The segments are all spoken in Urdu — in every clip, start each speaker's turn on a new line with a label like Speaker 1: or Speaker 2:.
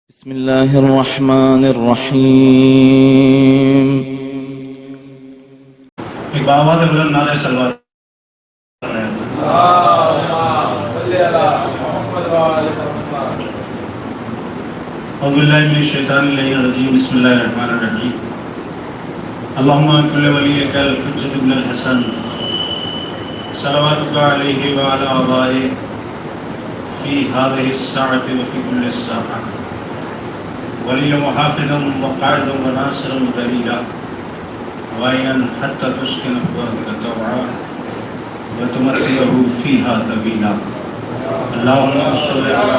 Speaker 1: بسم الله الرحمن الرحيم.
Speaker 2: ایک باواد بلند نعرہ سلوات اعوذ باللہ من الشیطان الرجیم بسم اللہ الرحمن الرحیم اللہم کل ولیک الحجۃ ابن الحسن صلواتک علیہ وعلی آبائہ فی هذه الساعة وفی کل الساعة ولیہ محافظا وقائدا وناصرا دلیلا وعینا حتی تسکن قوتک طوعا وتمتعه فیہا طویلا اللہم صلی علی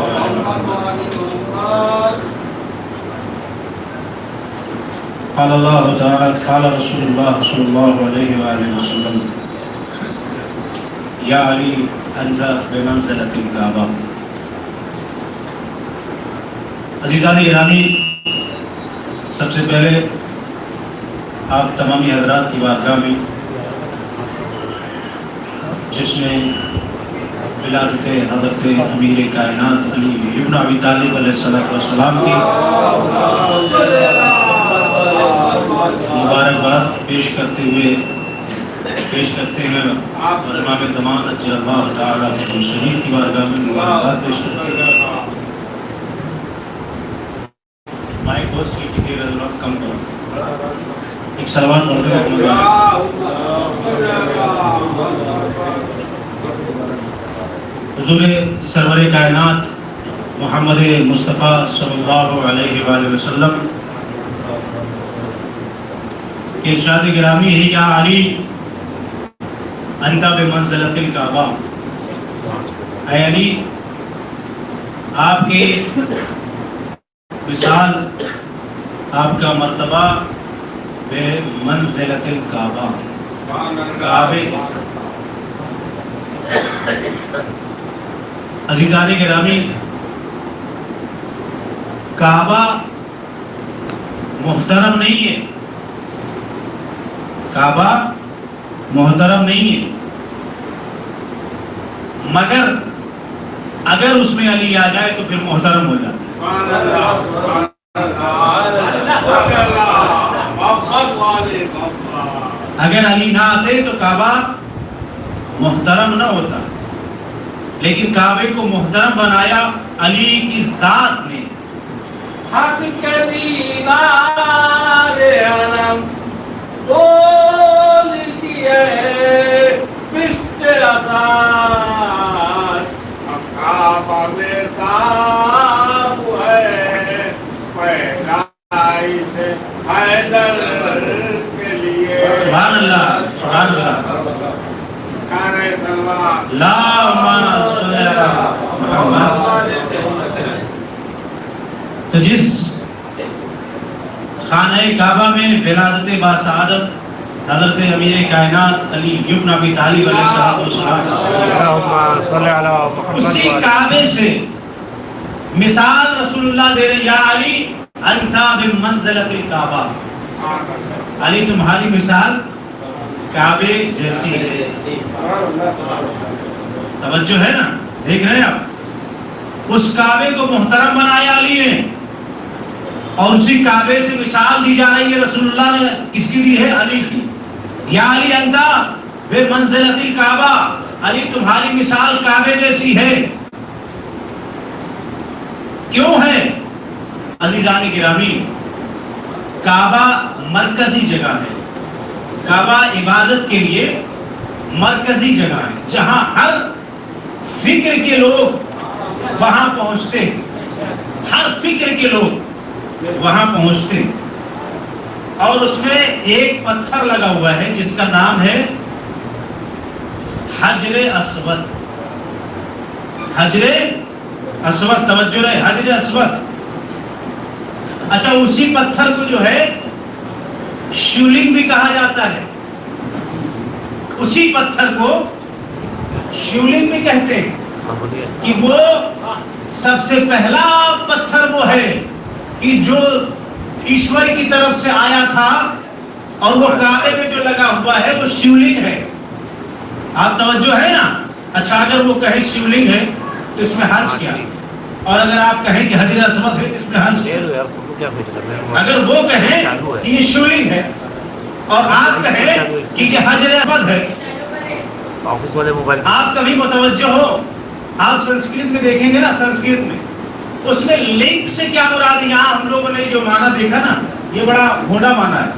Speaker 2: محمد قال اللہ تعالی قال رسول اللہ صلی اللہ علیہ وآلہ وسلم یا علی انت بمنزلۃ الکعبہ. عزیزان گرامی، سب سے پہلے آپ تمامی حضرات کی بارگاہ میں جس نے ولادت حضرت امیر کائنات علی ابن ابی طالب علیہ السلام کی مبارکباد پیش کرتے ہیں اور امام زمان اجل اللہ تعالیٰ شریف کی بارگاہ میں مبارکباد پیش کرتے ہیں. مائک بہت سیٹی کی رضوات کم کرو، ایک سلوات پڑھتے ہیں. حضور سرور کائنات محمد مصطفیٰ صلی اللہ علیہ وآلہ وسلم کے ارشاد گرامی ہے یا علی انت بمنزلۃ الکعبہ. اے علی، آپ کی مثال، آپ کا مرتبہ بمنزلۃ الکعبہ، کعبے. عزیزان گرامی، کعبہ محترم نہیں ہے، کعبہ محترم نہیں ہے، مگر اگر اس میں علی آ جائے تو پھر محترم ہو جاتا ہے. اگر علی نہ آتے تو کعبہ محترم نہ ہوتا، لیکن کعبے کو محترم بنایا علی کی ذات نے.
Speaker 3: حق کے دینار علم بول دیے پشت عطار کعبہ میں صاحب ہے پیدائش حیدر کے لیے.
Speaker 2: سبحان اللہ، سبحان اللہ. اللہم صلی علی محمد. تو جس خانہ کعبہ میں ولادت باسعادت حضرت امیر کائنات علی ابن ابی طالب علیہ السلام، اسی کعبے سے مثال رسول اللہ دے رہے یا علی انت بمنزلۃ الکعبہ. علی تمہاری مثال کعبے جیسی ہے. توجہ ہے نا، دیکھ رہے ہیں آپ. اس کعبے کو محترم بنایا علی نے، اور اسی کعبے سے مثال دی جا رہی ہے رسول اللہ نے. کس کی دی ہے؟ علی کی. یا علی انت بمنزلۃ الکعبہ، علی تمہاری مثال کعبے جیسی ہے. کیوں ہے؟ عزیزان گرامی، کعبہ مرکزی جگہ ہے. کعبہ عبادت کے لیے مرکزی جگہ ہے، جہاں ہر فکر کے لوگ وہاں پہنچتے ہیں. ہر فکر کے لوگ وہاں پہنچتے ہیں. اور اس میں ایک پتھر لگا ہوا ہے جس کا نام ہے حجر اسود. حجر اسود، توجہ رہے، حجر اسود. اچھا، اسی پتھر کو جو ہے شیولنگ بھی کہا جاتا ہے. اسی پتھر کو شیولنگ بھی کہتے ہیں کہ وہ سب سے پہلا پتھر وہ ہے کہ جو ایشور کی طرف سے آیا تھا، اور وہ کعبے میں جو لگا ہوا ہے وہ شیولنگ ہے. آپ توجہ ہے نا. اچھا، اگر وہ کہے شیولنگ ہے تو اس میں حرج کیا؟ اور اگر آپ کہیں کہ حجر اسود ہے اس میں ہنس ہے، اگر وہ کہیں کہ یہ شیولنگ ہے اور آپ کہیں کہ یہ حجر اسود ہے،
Speaker 4: آفس والے موبائل
Speaker 2: آپ کبھی متوجہ ہو، آپ سنسکرت میں دیکھیں گے نا، سنسکرت میں اس میں لنک سے کیا مراد ہے؟ یہاں ہم لوگوں نے جو معنی دیکھا نا، یہ بڑا بھونڈا معنی ہے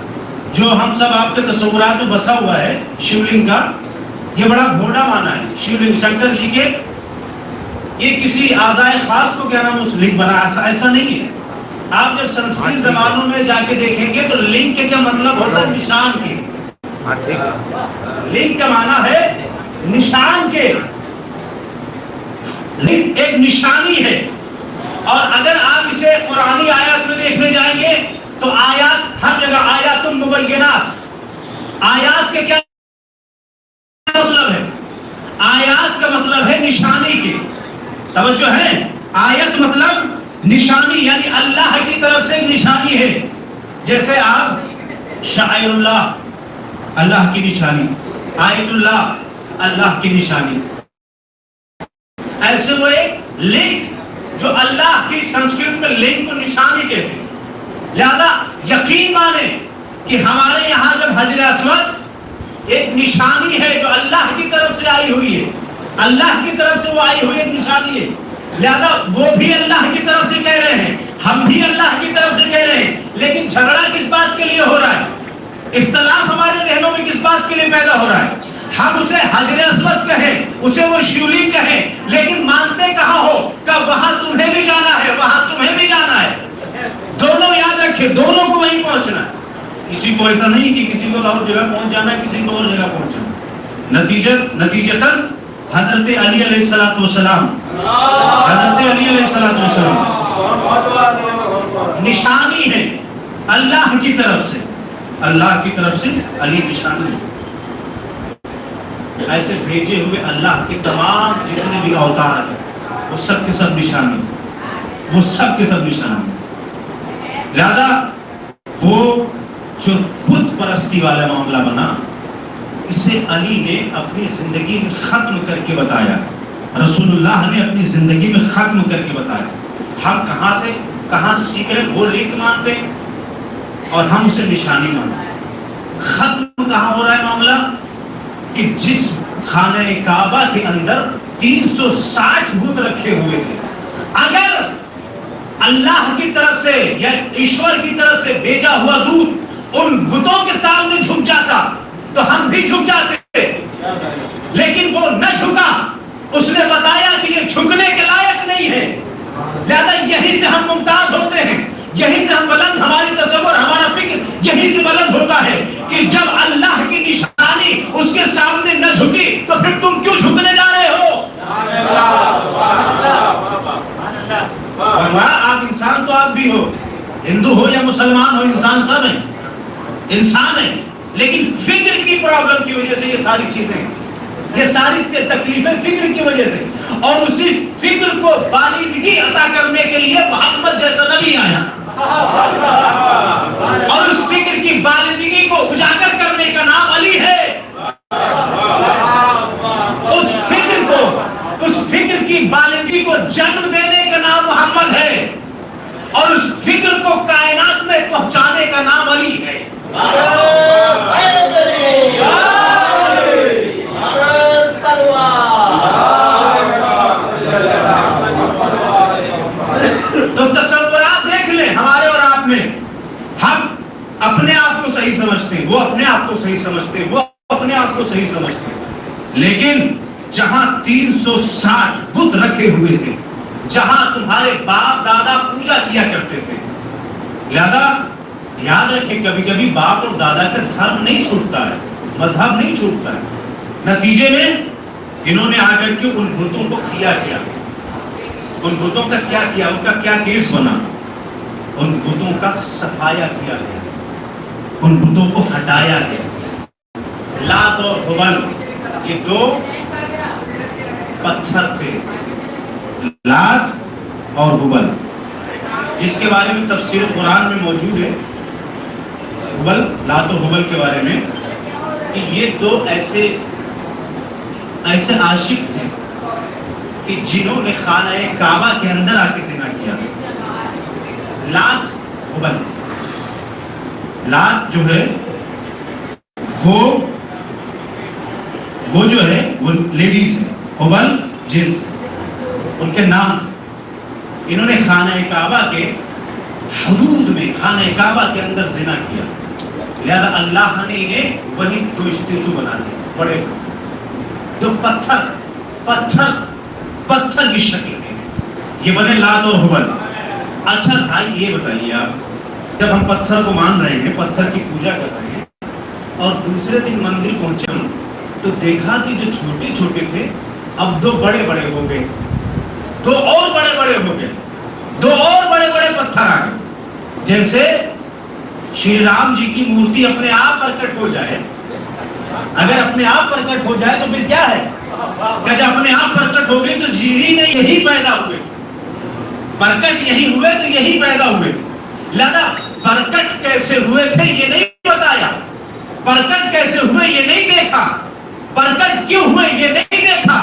Speaker 2: جو ہم سب آپ کے تصورات میں بسا ہوا ہے شیولنگ کا، یہ بڑا بھونڈا معنی ہے شیولنگ شنکر جی کے، یہ کسی اعضائے خاص کو کیا نام اس لنک بنا، ایسا نہیں ہے۔ آپ جب سنسکرت زبانوں میں جا کے دیکھیں گے تو لنک کے کیا مطلب ہوتا ہے؟ نشان کے۔
Speaker 4: ٹھیک ہے،
Speaker 2: لنک کا معنی ہے نشان کے، لنک ایک نشانی ہے۔ اور اگر آپ اسے قرآنی آیات میں دیکھنے جائیں گے تو آیات ہر جگہ آیات مبینات، آیات کے کیا مطلب ہے؟ آیات کا مطلب ہے نشانی کے، توجہ ہے، آیت مطلب نشانی، یعنی اللہ کی طرف سے ایک نشانی ہے۔ جیسے آپ شعائر اللہ، اللہ کی نشانی، آیت اللہ، اللہ کی نشانی، ایسے وہ ایک لنک جو اللہ کی سنسکرت میں لنک کو نشانی کہتے ہیں۔ لہذا یقین مانے کہ ہمارے یہاں جب حجر اسود ایک نشانی ہے جو اللہ کی طرف سے آئی ہوئی ہے، اللہ کی طرف سے وہ آئی ہوئی ایک نشانی ہے، لہذا وہ بھی اللہ کی طرف سے کہہ رہے ہیں، ہم بھی اللہ کی طرف سے کہہ رہے ہیں، لیکن جھگڑا کس بات کے لیے ہو رہا ہے؟ اختلاف ہمارے ذہنوں میں کس بات کے لیے پیدا ہو رہا ہے؟ ہم اسے حجر اسود کہیں، اسے وہ شیولنگ کہیں، لیکن مانتے کہاں ہو کہ وہاں تمہیں بھی جانا ہے، وہاں تمہیں بھی جانا ہے، دونوں یاد رکھیں، دونوں کو وہیں پہنچنا ہے۔ کسی کو ایسا نہیں کہ کسی کو اور جگہ پہنچ جانا ہے، کسی کو اور جگہ پہنچنا ہے۔ نتیجتاً حضرت علی علیہ الصلوۃ والسلام، حضرت علی علیہ الصلوۃ والسلام نشانی ہے اللہ کی طرف سے، اللہ کی طرف سے علی نشانی ہے۔ ایسے بھیجے ہوئے اللہ کے تمام جتنے بھی اوتار ہیں وہ سب کے سب نشانی، وہ سب کے سب نشانی۔ لہذا وہ جو بت پرستی والا معاملہ بنا، اسے علی نے اپنی زندگی میں ختم کر کے بتایا، رسول اللہ نے اپنی زندگی میں ختم کر کے بتایا۔ ہم کہاں سے سیکھ رہے ہیں؟ وہ لنک مانتے اور ہم اسے نشانی مانتے۔ ختم کہاں ہو رہا ہے معاملہ؟ کہ جس خانہ کعبہ کے اندر 360 بت رکھے ہوئے تھے، اگر اللہ کی طرف سے یا ایشور کی طرف سے بھیجا ہوا دودھ ان بتوں کے سامنے جھک جاتا تو ہم بھی جھک جاتے، لیکن وہ نہ جھکا، اس نے بتایا کہ یہ جھکنے کے لائق نہیں ہے، لہذا یہی سے ہم ممتاز ہوتے ہیں، یہی سے ہم بلند، ہماری تصور، ہمارا فکر یہی سے بلند ہوتا ہے کہ جب اللہ کی نشانی اس کے سامنے نہ جھکی تو پھر تم کیوں جھکنے جا رہے ہو؟ آپ انسان تو آپ بھی ہو، ہندو ہو یا مسلمان ہو، انسان سب ہیں، انسان ہیں، لیکن فکر کی پرابلم کی وجہ سے یہ ساری چیزیں، یہ ساری تکلیفیں فکر کی وجہ سے، اور اسی فکر کو بالغی عطا کرنے کے لیے محمد جیسا نبی آیا، اور اس فکر کی بالغی کو اجاگر کرنے کا نام علی ہے۔ اس فکر کی بالغی کو جنم دینے کا نام محمد ہے، اور اس فکر کو کائنات میں پہنچانے کا نام علی ہے۔ تو تصورات دیکھ لیں ہمارے اور آپ میں، ہم اپنے آپ کو صحیح سمجھتے ہیں، وہ اپنے آپ کو صحیح سمجھتے ہیں، وہ اپنے آپ کو صحیح سمجھتے ہیں، لیکن جہاں 360 بت رکھے ہوئے تھے، جہاں تمہارے باپ دادا پوجا کیا کرتے تھے، لہذا یاد رکھیں کبھی کبھی باپ اور دادا کا دھرم نہیں چھوٹتا ہے، مذہب نہیں چھوٹتا ہے۔ نتیجے میں انہوں نے آ کر کے ان بتوں کو کیا، ان بتوں کا کیا کیا، ان کا کیا کیس بنا، ان بتوں کا صفایا کیا گیا، ان بتوں کو ہٹایا گیا۔ لات اور ہبل یہ دو پتھر تھے، لات اور ہبل، جس کے بارے میں تفسیر قرآن میں موجود ہے، ہبل، لات و ہبل کے بارے میں، کہ یہ دو ایسے عاشق تھے کہ جنہوں نے خانہ کعبہ کے اندر آ کے زنا کیا. لات ہبل، لات جو ہے وہ جو ہے وہ لیڈیز ہے، ہبل جنس ان کے نام. انہوں نے خانہ کعبہ کے حدود میں، خانہ کعبہ کے اندر زنا کیا. لہذا اللہ نے انہیں وہی 2 اسٹیچو بنا دیے، بڑے 2 پتھر کی شکل میں. یہ بنے لات اور ہبل. اچھا بھائی یہ بتائیے آپ، جب ہم پتھر کو مان رہے ہیں، پتھر کی پوجا کر رہے ہیں، اور دوسرے دن مندر پہنچے تو دیکھا کہ جو چھوٹے چھوٹے تھے اب 2 بڑے بڑے ہو گئے، 2 اور بڑے بڑے ہو گئے، 2 اور بڑے بڑے پتھر آ گئے. جیسے شری رام جی کی مورتی اپنے آپ پرکٹ ہو جائے. اگر اپنے آپ پرکٹ ہو جائے تو پھر کیا ہے کہ جب اپنے آپ پرکٹ ہو گئی تو جیوی نے یہی پیدا ہوئے، پرکٹ یہی ہوئے تو یہی پیدا ہوئے. لہذا پرکٹ کیسے ہوئے تھے یہ نہیں بتایا، پرکٹ کیسے ہوئے یہ نہیں دیکھا، پرکٹ کیوں ہوئے یہ نہیں دیکھا،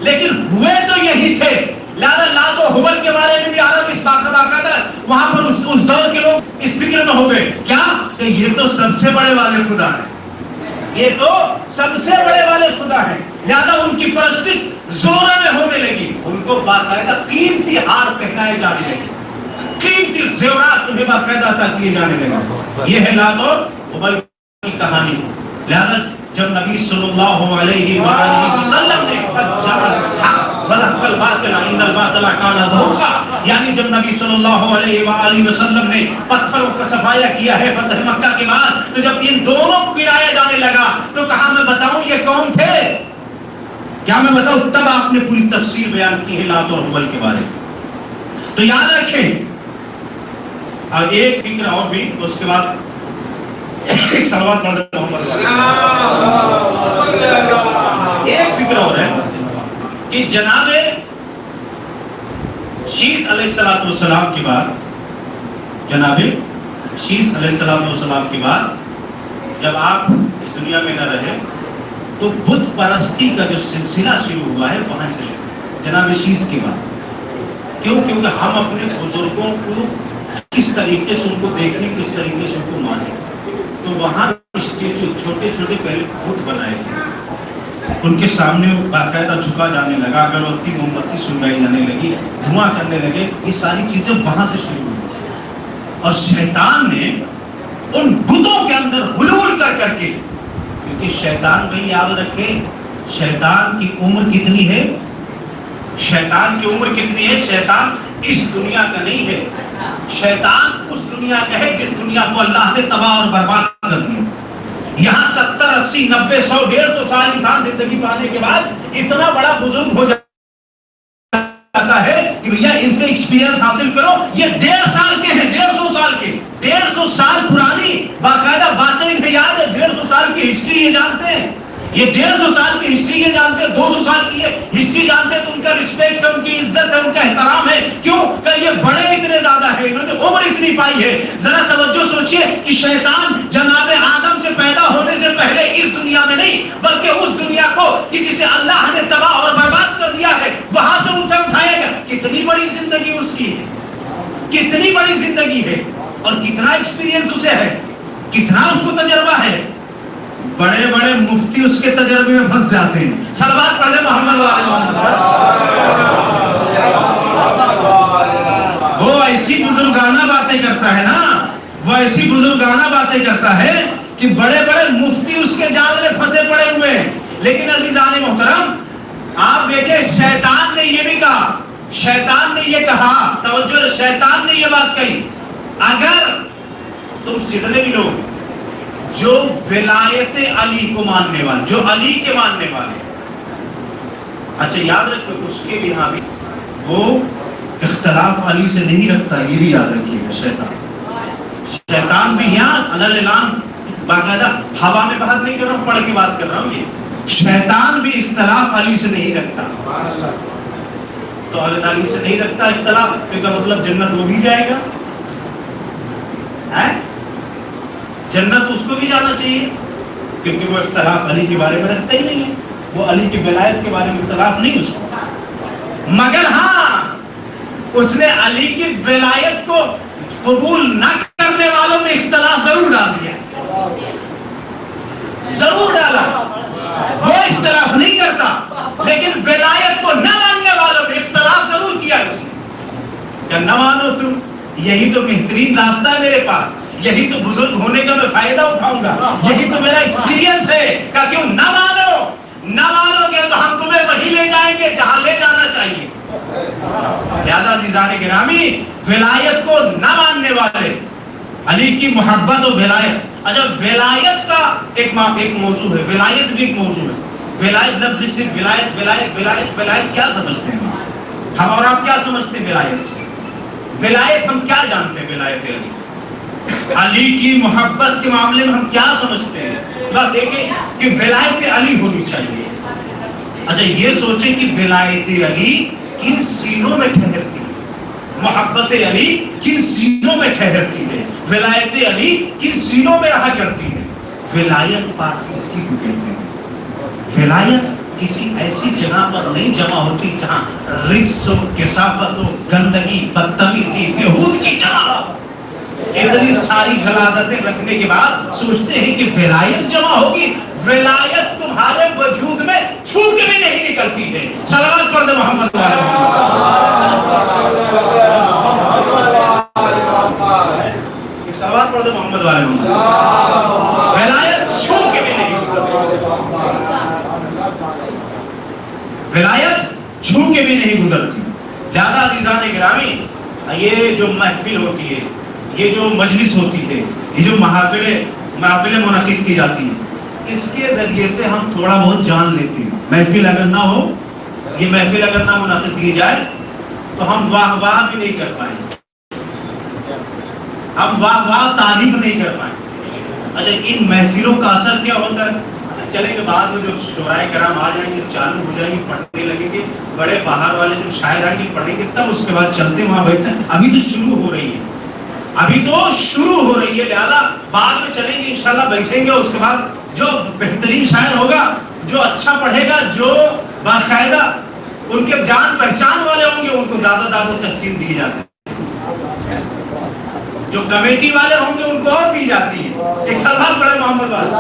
Speaker 2: لیکن ہوئے تو یہی تھے. لہذا لات و حبل کے بارے میں بھی عرب اس باقاعدہ وہاں پر اس دور کے لوگ اس فکر میں ہو گئے کیا کہ یہ تو سب سے بڑے والے خدا ہیں، یہ تو سب سے بڑے والے خدا ہیں. لہذا ان کی پرستش زوروں میں ہونے لگی. ان کو باقاعدہ قیمتی ہار پہنائے جانے لگے، قیمتی زیورات انہیں باقاعدہ عطا کیے جانے لگے. یہ ہے لات اور حبل کی کہانی. لہذا جب نبی صلی اللہ علیہ وآلہ وسلم نے یعنی جب نبی صلی اللہ علیہ وآلہ وسلم نے پتھروں کا صفایا کیا ہے فتح مکہ کے بعد، تو جب ان دونوں کو گرایا جانے لگا تو کہا میں بتاؤں یہ کون تھے، کیا میں بتاؤں؟ تب آپ نے پوری تفصیل بیان کی ہے لات اور حبل کے بارے میں. تو یاد رکھیں. اور ایک فکر اور بھی، اس کے بعد ایک صلوات پڑھ دیتا ہوں. ایک فکر اور ہے کہ جناب شیس علیہ السلام کے بعد، جناب شیس علیہ السلام کے بعد جب آپ اس دنیا میں نہ رہے تو بت پرستی کا جو سلسلہ شروع ہوا ہے وہاں سے جناب شیس کے بعد. کیوں؟ کیونکہ ہم اپنے بزرگوں کو کس طریقے سے ان کو دیکھیں، کس طریقے سے ان کو مانیں، تو وہاں اسٹیچو چھوٹے چھوٹے پہلے بت بنائے گئے، ان کے سامنے باقاعدہ جھکا جانے لگا، اگربتی موم بتی سنگائی جانے لگی، دھواں کرنے لگے. یہ ساری چیزیں وہاں سے شروع ہوئی. اور شیطان نے ان بتوں کے اندر حلول کر کے، کیونکہ شیطان بھائی یاد رکھے شیطان کی عمر کتنی ہے، شیطان کی عمر کتنی ہے. شیطان اس دنیا کا نہیں ہے، شیطان اس دنیا کا ہے جس دنیا کو اللہ نے تباہ اور برباد کر دیا. یہاں 70 80 90 100 150 سال انسان زندگی پانے کے بعد اتنا بڑا بزرگ ہو جاتا ہے کہ بھیا ان سے ایکسپیرینس حاصل کرو. یہ 150 سال کے ہیں، 150 سال کے، 150 سال پرانی باقاعدہ باتیں انہیں یاد ہے، 150 سال کی ہسٹری یہ جانتے ہیں، یہ 150 سال کی ہسٹری یہ جانتے ہیں، 200 سال کی یہ ہسٹری جانتے ہیں. تو ان کا رسپیکٹ ہے، ان کی عزت ہے، ان کا احترام ہے. کیوں کہ یہ بڑے اتنے زیادہ ہیں، انہوں نے عمر اتنی پائی ہے. ذرا توجہ سوچئے کہ شیطان جناب آدم سے پیدا ہونے سے پہلے اس دنیا میں نہیں بلکہ اس دنیا کو کہ جسے اللہ نے تباہ اور برباد کر دیا ہے وہاں سے اسے اٹھائے گا. کتنی بڑی زندگی اس کی ہے، کتنی بڑی زندگی ہے، اور کتنا ایکسپیرینس اسے ہے، کتنا اس کو تجربہ ہے. بڑے بڑے مفتی اس کے تجربے میں پھنس جاتے ہیں. صلوات پڑھ لیں محمد والے محمد. وہ ایسی بزرگانہ باتیں کرتا ہے نا، وہ ایسی بزرگانہ باتیں کرتا ہے کہ بڑے بڑے مفتی اس کے جال میں پھنسے پڑے ہوئے ہیں. لیکن عزیزان محترم آپ دیکھیں شیطان نے یہ بھی کہا، شیطان نے یہ کہا، توجہ، شیطان نے یہ بات کہی اگر تم جتنے بھی لوگ جو ولایت علی کو ماننے والے، جو علی کے ماننے والے، اچھا یاد رکھو اس کے بھی یہاں بھی وہ اختلاف علی سے نہیں رکھتا، یہ بھی یاد رکھیے گا. شیطان بھی یہاں علل اعلان باقاعدہ ہوا میں بات نہیں کر رہا ہوں، پڑھ کے بات کر رہا ہوں. یہ شیطان بھی اختلاف علی سے نہیں رکھتا. تو حضرت علی سے نہیں رکھتا اختلاف، کیونکہ مطلب جنت وہ بھی جائے گا، جنت اس کو بھی جانا چاہیے، کیونکہ وہ اختلاف علی کے بارے میں رکھتا ہی نہیں ہے، وہ علی کی ولایت کے بارے میں اختلاف نہیں اس کو. مگر ہاں اس نے علی کی ولایت کو قبول نہ کرنے والوں میں اختلاف ضرور ڈال دیا، ضرور ڈالا. وہ اختلاف نہیں کرتا لیکن ولایت کو نہ ماننے والوں میں اختلاف ضرور کیا اس نے. کہ نہ مانو تم، یہی تو بہترین راستہ ہے میرے پاس، یہی تو بزرگ ہونے کا میں فائدہ اٹھاؤں گا، یہی تو میرا ایکسپیرینس ہے. کہ کیوں نہ مانو گے تو ہم تمہیں وہی لے جائیں گے جہاں لے جانا چاہیے. لہذا عزیزان گرامی، ولایت کو نہ ماننے والے، علی کی محبت و ولایت. اچھا ولایت کا ایک موضوع ہے، ولایت بھی ایک موضوع ہے. ولایت لفظ سے ولایت ولایت ولایت ولایت کیا سمجھتے ہیں ہم اور آپ کیا سمجھتے ہیں ولایت سے؟ ولایت ہم کیا جانتے ہیں؟ ولایت علی کی محبت کے معاملے میں ہم کیا سمجھتے ہیں؟ بات دیکھیں کہ ولایت علی ہونی چاہیے. اچھا یہ سوچیں کہ ولایت علی کن سینوں میں ٹھہرتی ہے، محبت علی کن سینوں میں ٹھہرتی ہے، ولایت علی کن سینوں میں رہا کرتی ہے. ولایت پاک کس کی کو کہتے ہیں؟ ولایت کسی ایسی جگہ پر نہیں جمع ہوتی جہاں رجس و کثافت و گندگی بدتمیزی یہود کی جمع ہو. اتنی ساری غلادتیں رکھنے کے بعد سوچتے ہیں کہ ولایت جمع ہوگی. ولایت تمہارے وجود میں چھو کے بھی نہیں نکلتی ہے. صلوات پڑھ دے محمد والے صلوات پڑھ دے محمد والے. ولایت چھو کے بھی نہیں نکلتی، ولایت چھو کے بھی نہیں گزرتی. لہذا عزیزان گرامی، یہ جو محفل ہوتی ہے، یہ جو مجلس ہوتی ہے، یہ جو محافلیں منعقد کی جاتی ہیں، اس کے ذریعے سے ہم تھوڑا بہت جان لیتے ہیں. محفل اگر نہ ہو، یہ محفل اگر نہ منعقد کی جائے تو ہم واہ واہ بھی نہیں کر پائیں، ہم واہ واہ تعریف نہیں کر پائیں. اچھا ان محفلوں کا اثر کیا ہوتا ہے؟ چلیں گے بعد میں جو شعراء کرام آ جائیں گے، چالو ہو جائیں گے، پڑھنے لگیں گے، بڑے باہر والے جو شاعر آئیں گے پڑھیں گے، تب اس کے بعد چلتے وہاں بیٹھتے ہیں. ابھی تو شروع ہو رہی ہے، ابھی تو شروع ہو رہی ہے. لہذا بعد میں چلیں گے انشاءاللہ، بیٹھیں گے. اس کے بعد جو بہترین شاعر ہوگا، جو اچھا پڑھے گا، جو باقاعدہ ان کے جان پہچان والے ہوں گے، ان کو زیادہ زیادہ تقسیم دی جاتی ہے. جو کمیٹی والے ہوں گے ان کو اور دی جاتی ہے. ایک سلمان پڑھے محمد والے.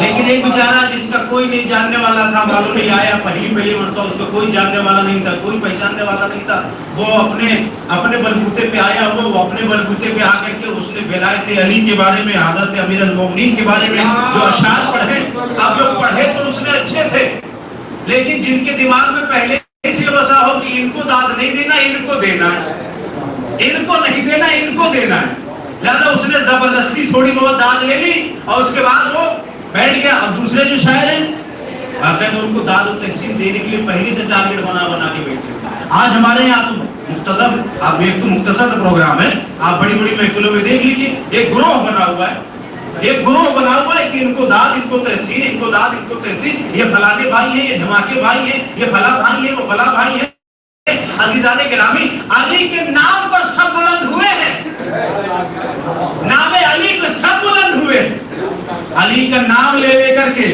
Speaker 2: لیکن ایک بیچارہ جس کا کوئی نہیں جاننے والا تھا، معلوم نہیں آیا پہلی مرتبہ، اس کو کوئی جاننے والا نہیں تھا، کوئی پہچاننے والا نہیں تھا، وہ اپنے بلبوتے پہ آیا ہوا، وہ اپنے بلبوتے پہ آ کر کے اس نے ولایت علی کے بارے میں، حضرت امیر المومنین کے بارے میں جو اشعار پڑھے. اب جو پڑھے تو اس میں اچھے تھے، لیکن جن کے دماغ میں پہلے سے بسا ہو کہ ان کو داد نہیں دینا، ان کو دینا ہے، ان کو نہیں دینا، ان کو دینا ہے. لہذا اس نے زبردستی تھوڑی بہت داد لے لی اور اس کے بعد وہ بیٹھ گیا. اب دوسرے جو شاعر ہیں باقاعدہ ان کو داد و تقسیم دینے کے لیے پہلے سے ٹارگیٹ بنا کے بیٹھے. آج ہمارے یہاں تو مختصر، آپ ایک تو مختصر پروگرام ہے، آپ بڑی بڑی محفلوں میں دیکھ لیجیے، ایک گروہ بنا ہوا ہے، ایک گروہ بنا ہوا ہے کہ ان کو داد، ان کو تحصیل، ان کو داد، ان کو تحصیل. یہ فلانے بھائی ہیں، یہ دھماکے بھائی ہیں، یہ فلاں بھائی ہیں، وہ فلاں بھائی ہیں. عزیزان گرامی، علی کے نام پر سب بلند ہوئے ہیں، نام علی پہ سب بلند ہوئے. علی کا نام لے کر کے،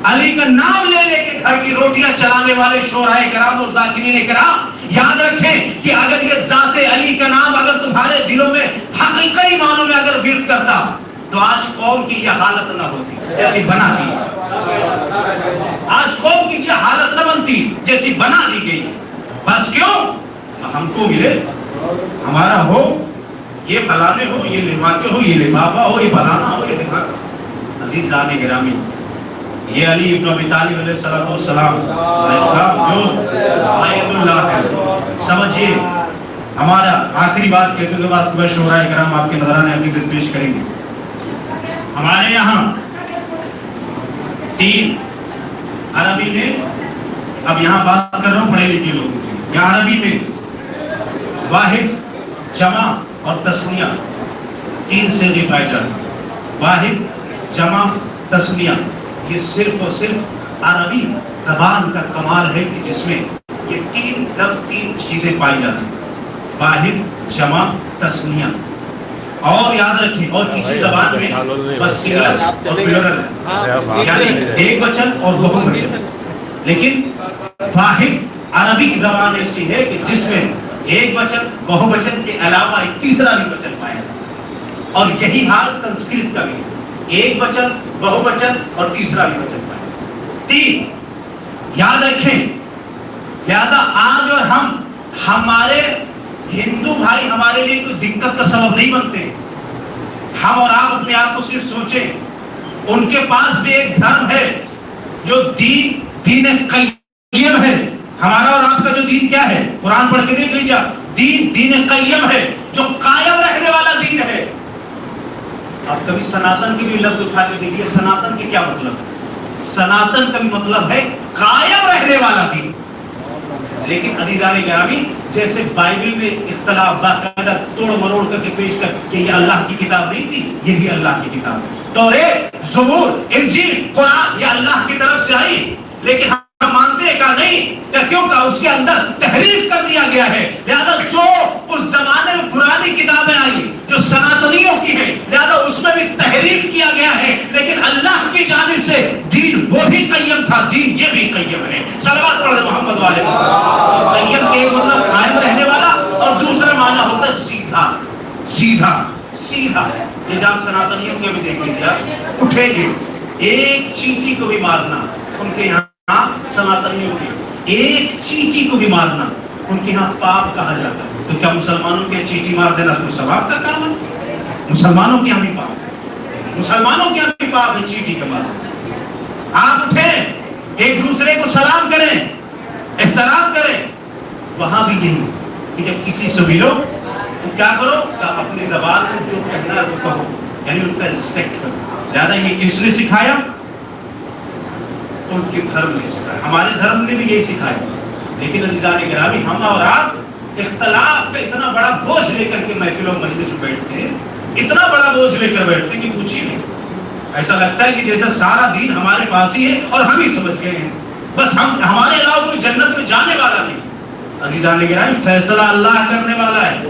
Speaker 2: علی کا نام لے کے گھر کی روٹیاں چلانے والے شعراء کرام اور ذاکرین کرام، یاد رکھیں کہ اگر یہ ذات علی کا نام اگر تمہارے دلوں میں حقیقی معنوں میں اگر ورد کرتا تو آج قوم کی یہ حالت نہ ہوتی جیسی بنا دی. آج قوم کی یہ حالت نہ بنتی جیسی بنا دی گئی. بس کیوں؟ ہم کو ملے، ہمارا ہو، یہ فلانے ہو، یہ لماکے ہو، یہ لفافہ ہو، یہ فلانا ہو، یہ لفاقہ. عزیزان گرامی، یہ علی ابن ابی طالب علیہ السلام جو آیت اللہ ہے. سمجھئے ہمارا آخری بات کہتے ہوئے بات کو شعراء کرام آپ کے نظرانے اپنی خدمت پیش کریں گے. ہمارے یہاں 3 عربی میں، اب یہاں بات کر رہا ہوں پڑھے لکھے لوگوں کی، یہاں عربی میں واحد، جمع اور تثنیہ 3 صیغے پائے جاتے ہیں. واحد، جمع، تثنیہ، یہ صرف اور صرف عربی زبان کا کمال ہے کہ جس میں یہ 3 لفظ 3 چیزیں پائی جاتی ہیں. واحد، جمع، تثنیہ. اور یاد رکھیں، اور کسی زبان میں بس سنگل اور پلورل، یعنی ایک وچن اور بہو وچن. لیکن واحد عربک زبان ایسی ہے کہ جس میں ایک وچن بہو وچن کے علاوہ ایک تیسرا بھی وچن پایا جاتا، اور یہی حال سنسکرت کا بھی ہے، ایک وچن بہو وچن اور تیسرا بھی وچن پایا جاتا۔ تین یاد رکھیں، لہذا آج اور ہمارے ہندو بھائی ہمارے لیے کوئی دقت کا سبب نہیں بنتے۔ ہم اور آپ اپنے آپ کو صرف سوچیں، ان کے پاس بھی ایک دھرم ہے جو دین قیم ہے۔ ہمارا اور آپ کا جو دین کیا ہے؟ قرآن پڑھ کے دیکھ لیجیے، دین قیم ہے، جو قائم رہنے والا دین ہے۔ اب کبھی سناتن کی بھی لفظ اٹھا کے دیکھیے، سناتن کے کیا مطلب ہے؟ سناتن کا بھی مطلب ہے قائم رہنے والا دین۔ لیکن عزیزان گرامی، جیسے بائبل میں اختلاف باقاعدہ توڑ مروڑ کر کے پیش کر کہ یہ اللہ کی کتاب نہیں تھی، یہ بھی اللہ کی کتاب ہے۔ توریت، زبور، انجیل، قرآن یہ اللہ کی طرف سے آئی، لیکن ہم مانتے ہیں کہ نہیں، کیوں کہ اس کے اندر تحریف کر دیا گیا ہے۔ لہذا جو اس زمانے میں پرانی کتابیں آئی جو سناتنیوں کی ہے، لہذا اس میں بھی تحریف کیا گیا ہے، لیکن اللہ کی جانب سے دین وہ بھی قیم تھا، دین یہ بھی قیم ہے۔ صلوات پڑھیں محمد والے۔ قیم کے ایک مطلب قائم رہنے والا، اور دوسرا معنی ہوتا ہے سیدھا سیدھا سیدھا۔ نظام سناتنیوں کے بھی دیکھ لیجیے، اٹھیں گے ایک چینٹی کو بھی مارنا، ان کے یہاں سناتنیوں کی ایک چینٹی کو بھی مارنا ان کے یہاں پاپ کہا جاتا ہے۔ تو کیا مسلمانوں کے چینٹی مار دینا کوئی ثواب کا کام ہے؟ مسلمانوں کے یہاں بھی پاپ ہے، مسلمانوں کے یہاں بھی پاپ ہے چینٹی کا مارنا۔ آپ اٹھیں، ایک دوسرے کو سلام کریں، احترام کریں۔ وہاں بھی یہی کہ جب کسی سے ملو تو کیا کرو کہ اپنی زبان میں جو کہنا ہے وہ کہو، یعنی ان کا ریسپیکٹ کرو۔ لہٰذا یہ کس نے سکھایا؟ ان کے دھرم نے سکھایا، ہمارے دھرم نے بھی یہی سکھایا۔ لیکن عزیزان گرامی، ہم اور آپ اختلاف کا اتنا بڑا بوجھ لے کر کے محفلوں مجلس میں بیٹھتے ہیں، اتنا بڑا بوجھ لے کر بیٹھتے ہیں کہ پوچھیے نہیں۔ ایسا لگتا ہے کہ جیسا سارا دین ہمارے پاس ہی ہے اور ہم ہی سمجھ گئے ہیں، بس ہمارے علاوہ کوئی جنت میں جانے والا نہیں۔ عزیزان گرامی، فیصلہ اللہ کرنے والا ہے،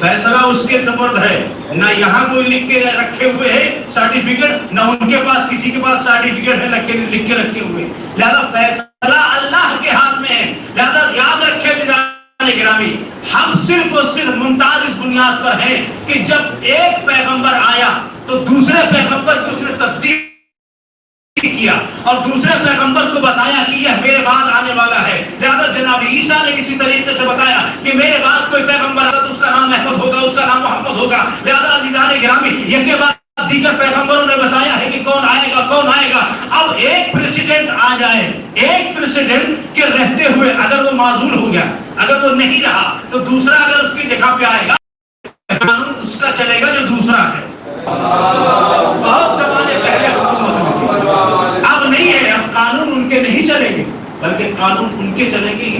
Speaker 2: فیصلہ اس کے سپرد ہے۔ نہ یہاں کوئی لکھ کے رکھے ہوئے ہے سرٹیفکیٹ، نہ ان کے پاس کسی کے پاس سرٹیفکیٹ ہے لکھ کے رکھے ہوئے، لہذا فیصلہ اللہ کے ہاتھ میں ہے۔ لہذا یاد رکھے گرامی، ہم صرف اور صرف ممتاز اس بنیاد پر ہیں کہ جب ایک پیغمبر آیا تو دوسرے پیغمبر کی اس نے تصدیق کیا اور دوسرے پیغمبر کو بتایا کہ یہ میرے بعد آنے والا ہے۔ لہذا جناب عیسیٰ نے اسی طریقے سے بتایا کہ میرے بعد کوئی پیغمبر آگا تو اس کا نام احمد ہوگا، اس کا نام محمد ہوگا۔ لہذا عزیزان گرامی، یہ کے بعد دیگر پیغمبروں نے بتایا ہے کہ کون آئے گا کون آئے گا۔ اب ایک پریسیڈنٹ آ جائے، ایک پریسیڈنٹ کے رہتے ہوئے اگر وہ معزول ہو گیا، اگر وہ نہیں رہا، تو دوسرا اگر اس کی جگہ پہ آئے گا، قانون اس کا چلے گا جو دوسرا ہے۔ بہت زمانے پہلے حکومت میں، اب نہیں ہے، اب قانون ان کے نہیں چلیں گے، بلکہ قانون ان کے چلیں گے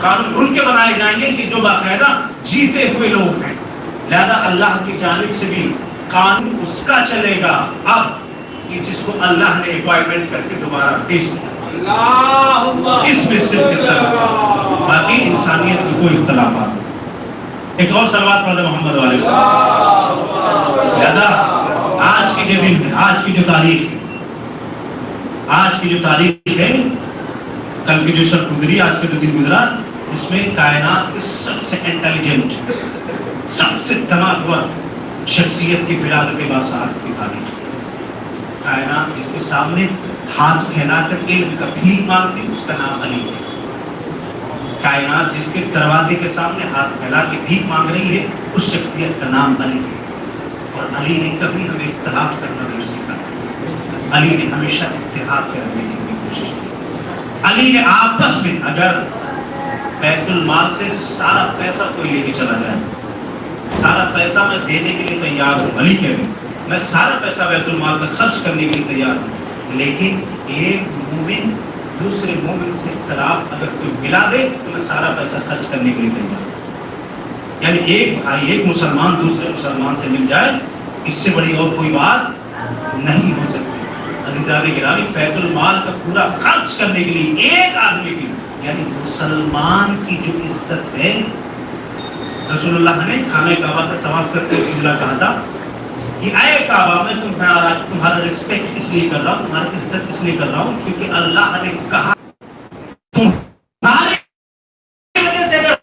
Speaker 2: قانون ان کے بنائے جائیں گے کہ جو باقاعدہ جیتے ہوئے لوگ ہیں۔ لہذا اللہ کی جانب سے بھی قانون اس کا چلے گا اب کہ جس کو اللہ نے اپوائنٹمنٹ کر کے دوبارہ بھیج دیا۔ اس میں صرف اختلاف، باقی انسانیت میں کوئی اختلافات نہیں۔ ایک اور صلوات پڑھ دیں محمد والے۔ لہذا آج کے جو دن ہے، آج کی جو تاریخ ہے، آج کی جو تاریخ ہے، کل کی جو شب گزری، آج کا جو دن گزرا، اس میں کائنات کے سب سے انٹیلیجنٹ، سب سے دماغور شخصیت کی ولادت کے باثات کی تاریخ ہے۔ کائنات جس کے سامنے ہاتھ پھیلا کر علم کا بھیک مانگتی، اس کا نام علی ہے۔ کائنات جس کے دروازے کے سامنے ہاتھ پھیلا کے بھیک مانگ رہی ہے، اس شخصیت کا نام علی ہے۔ اور علی نے کبھی ہمیں اختلاف کرنا نہیں سکھایا، علی نے ہمیشہ اتحاد کرنے کی کوشش کی۔ علی نے آپس میں، اگر بیت المال سے سارا پیسہ کوئی لے کے چلا جائے، سارا پیسہ میں دینے کے لیے تیار ہوں، علی کہہ رہے میں سارا پیسہ بیت المال کا خرچ کرنے کے لیے تیار ہوں، لیکن ایک مومن دوسرے مومن سے اختلاف اگر کوئی ملا دے تو میں سارا پیسہ خرچ کرنے کے لیے تیار ہوں۔ یعنی ایک بھائی، ایک مسلمان دوسرے مسلمان سے مل جائے، اس سے بڑی اور کوئی بات نہیں ہو سکتی۔ عزیزان گرامی، بیت المال کا پورا خرچ کرنے کے لیے ایک آدمی کی، یعنی مسلمان کی جو عزت ہے، رسول اللہ نے خانہ کعبہ کا طواف کرتے ہوئے جملہ کہا تھا کہ اے کعبہ میں تمہارا رسپیکٹ اس لیے کر رہا ہوں، تمہاری عزت اس لیے کر رہا ہوں کیونکہ اللہ نے کہا تمہاری وجہ سے اگر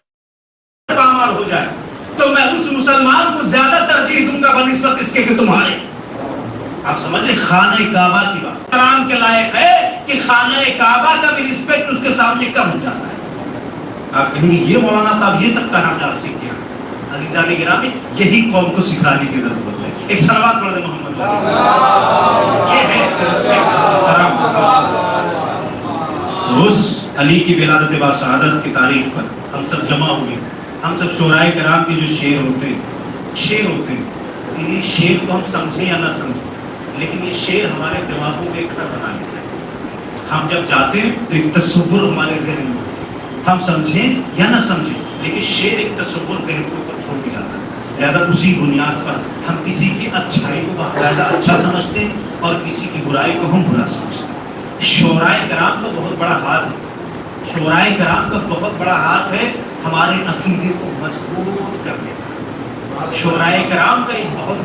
Speaker 2: پامال ہو جائے تو میں اس مسلمان کو زیادہ ترجیح دوں گا بنسبت اس کے کہ تمہارے. آپ سمجھ رہے خانہ کعبہ کی بات کرام کے لائق ہے کہ خانہ کعبہ کا بھی رسپیکٹ اس کے سامنے کم ہو جاتا ہے. آپ کہیں گے یہ مولانا صاحب یہ تک کہاں آپ سے کیا؟ عزیزان گرامی یہی قوم کو سکھانے کی ضرورت ہے. ایک صلوات پڑھ دیں محمد یہ ہے اس علی کی ولادت با سعادت کی تاریخ پر ہم سب جمع ہوئے. ہم سب شورائے کرام کے جو شعر ہوتے ہیں یہ شعر کو ہم سمجھیں یا نہ سمجھیں لیکن یہ شعر ہمارے دماغوں میں گھر بنا لیتا ہے. ہم جب جاتے ہیں تو ایک تصور ہمارے ذہن میں ہم سمجھیں یا نہ سمجھیں لیکن شعر ایک تصور ذہن کے اوپر چھوڑ کے جاتا ہے. لہذا اسی بنیاد پر ہم کسی کی اچھائی کو باقاعدہ اچھا سمجھتے ہیں اور کسی کی برائی کو ہم برا سمجھتے ہیں. شورائے کرام کا بہت بڑا ہاتھ ہے. شورائے کرام کا بہت بڑا ہاتھ ہے ہمارے عقیدے کو مضبوط کرنے کا. شورائے کرام کا ایک بہت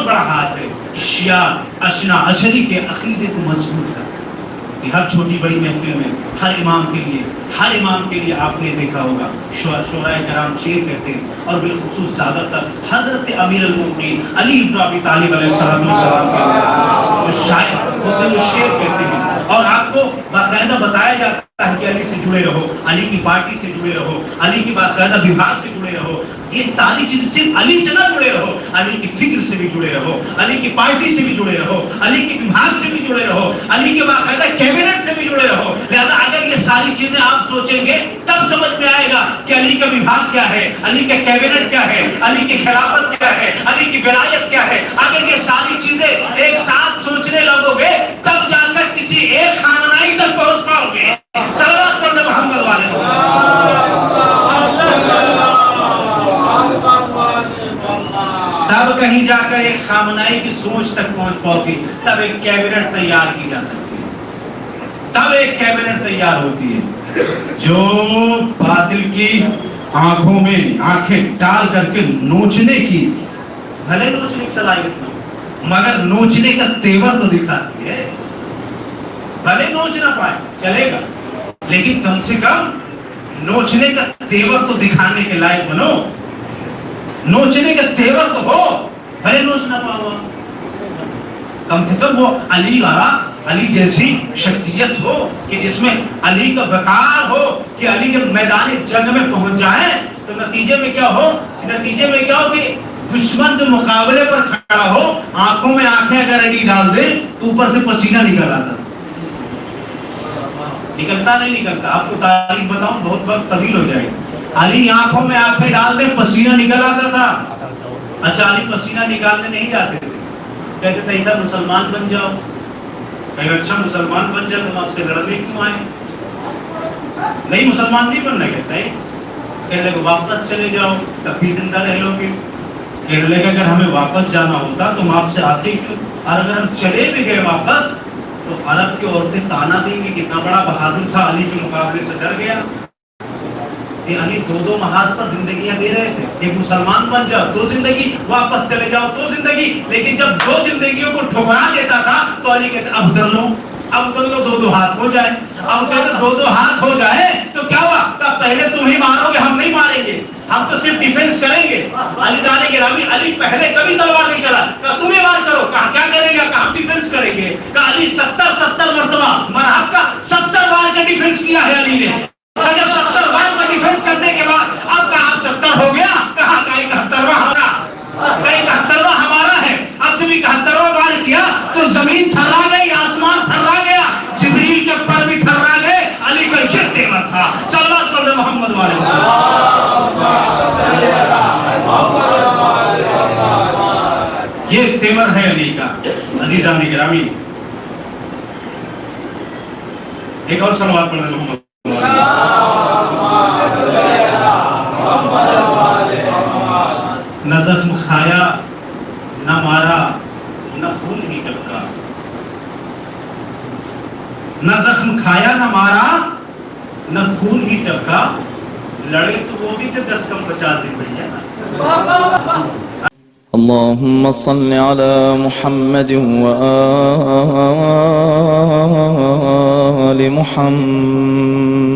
Speaker 2: بڑا ہاتھ ہے شیعہ اشنا عشری کے عقیدے کو مضبوط کرنا. ہر چھوٹی بڑی محفل میں ہر امام کے لیے آپ نے دیکھا ہوگا شورائے کرام شعر کہتے ہیں اور بالخصوص زیادہ تر حضرت امیر المومنین علی بن ابی طالب علیہ السلام کے جو شاعر ہوتے ہیں وہ شعر کہتے ہیں اور آپ کو باقاعدہ بتایا جاتا ہے کہ علی سے جڑے رہو، علی کی پارٹی سے جڑے رہو، علی کی باقاعدہ وبھاگ سے جڑے رہو. یہ ساری چیز صرف علی سے نہ جڑے رہو، علی کی فکر سے بھی جڑے رہو، علی کی پارٹی سے بھی جڑے رہو، علی کی وبھاگ سے بھی جڑے رہو، علی کے باقاعدہ کیبنٹ سے بھی جڑے رہو. لہذا اگر یہ ساری چیزیں آپ سوچیں گے تب سمجھ میں آئے گا کہ علی کا وبھاگ کیا ہے، علی کا کیبنٹ کیا ہے، علی کی خلافت کیا ہے، علی کی ولایت کیا ہے. اگر یہ ساری چیزیں ایک ساتھ سوچنے لگو گے تب جا کر کسی ایک خامنائی تک پہنچ پاؤ گے. صلوات پڑھ دیں محمد والے تب کہیں جا کر ایک خامنائی کی سوچ تک پہنچ پاؤ گی. تب ایک کیبنٹ تیار کی جا سکتی ہے، تب ایک کیبنٹ تیار ہوتی ہے جو باطل کی آنکھوں میں آنکھیں ڈال کر کے نوچنے کی، بھلے نوچنے کی صلاحیت نہ مگر نوچنے کا تیور تو دکھاتی ہے. بھلے نوچ نہ پائے چلے گا لیکن کم سے کم نوچنے کا تیور تو دکھانے کے لائق بنو. نوچنے کا تیور تو ہو، بھلے نوچ نہ پاؤ کم سے کم وہ علی جیسی شخصیت ہو کہ جس میں علی کا وقار ہو کہ علی جب میدان جنگ میں پہنچ جائے تو نتیجے میں کیا ہو کہ دشمن کے مقابلے پر کھڑا ہو، آنکھوں میں آنکھیں اگر علی ڈال دے تو اوپر سے پسینہ نکل آتا. نکلتا نہیں نکلتا، آپ کو تاریخ بتاؤں بہت وقت طویل ہو جائے گا. علی آنکھوں میں آنکھیں ڈال دے پسینہ نکل آتا تھا. اچھا علی پسینہ نکالنے نہیں جاتے تھے، کہتے تھے ادھر مسلمان بن جاؤ. اچھا مسلمان بن جاؤ تم آپ سے لڑنے کیوں آئے؟ نہیں مسلمان نہیں بننا کہتا ہے، کہنے لگے واپس چلے جاؤ تب بھی زندہ رہ لو گے. کہنے لگے اگر ہمیں واپس جانا ہوتا تو ہم آپ سے آتے کیوں، اور اگر ہم چلے بھی گئے واپس تو عرب کی عورتیں تانا دیں گی کتنا بڑا بہادر تھا، علی کے مقابلے سے ڈر گیا. یہ علی دو محاذ پر زندگیاں دے رہے تھے، ایک مسلمان بن جاؤ تو زندگی، واپس چلے جاؤ تو زندگی. لیکن جب دو زندگیوں کو ٹھکرا دیتا تھا تو علی کہتے اب ڈر لو دو ہاتھ ہو جائے. اب کہتے دو ہاتھ ہو جائے تو کیا ہوا، کہا پہلے تم ہی مارو گے ہم نہیں ماریں گے، ہم تو صرف ڈیفنس کریں گے. علی جانے گرامی علی پہلے کبھی تلوار نہیں چلا، کہا تمہیں وار کرو، کہا کیا کرے گا، کہا ہم ڈیفنس کریں گے. کہا علی 70 مرتبہ مرحب کا 70 بار کا ڈیفنس کیا ہے علی نے. جب 70 بار کا ڈیفنس کرنے کے بعد اب کہا آپ 70 ہو گیا، کہا 71واں ہمارا ہے. اب جب 71واں بار کیا تو زمین تھرا گئی، آسمان تھرا گیا، جبریل کے پر بھی تھرا گئے. علی کا یہ تیور تھا. صلوات پڑھ دیں محمد والے. یہ تیور ہے علی کا. عزیزان گرامی ایک اور صلوات پڑھ دیں محمد. نہ زخم کھایا نہ مارا نہ خون ہی ٹپکا، نہ زخم کھایا نہ مارا نہ خون ہی ٹپکا. لڑے تو وہ بھی تھے 10 کم 50 دن بھیا.
Speaker 1: اللهم صل على محمد وآل محمد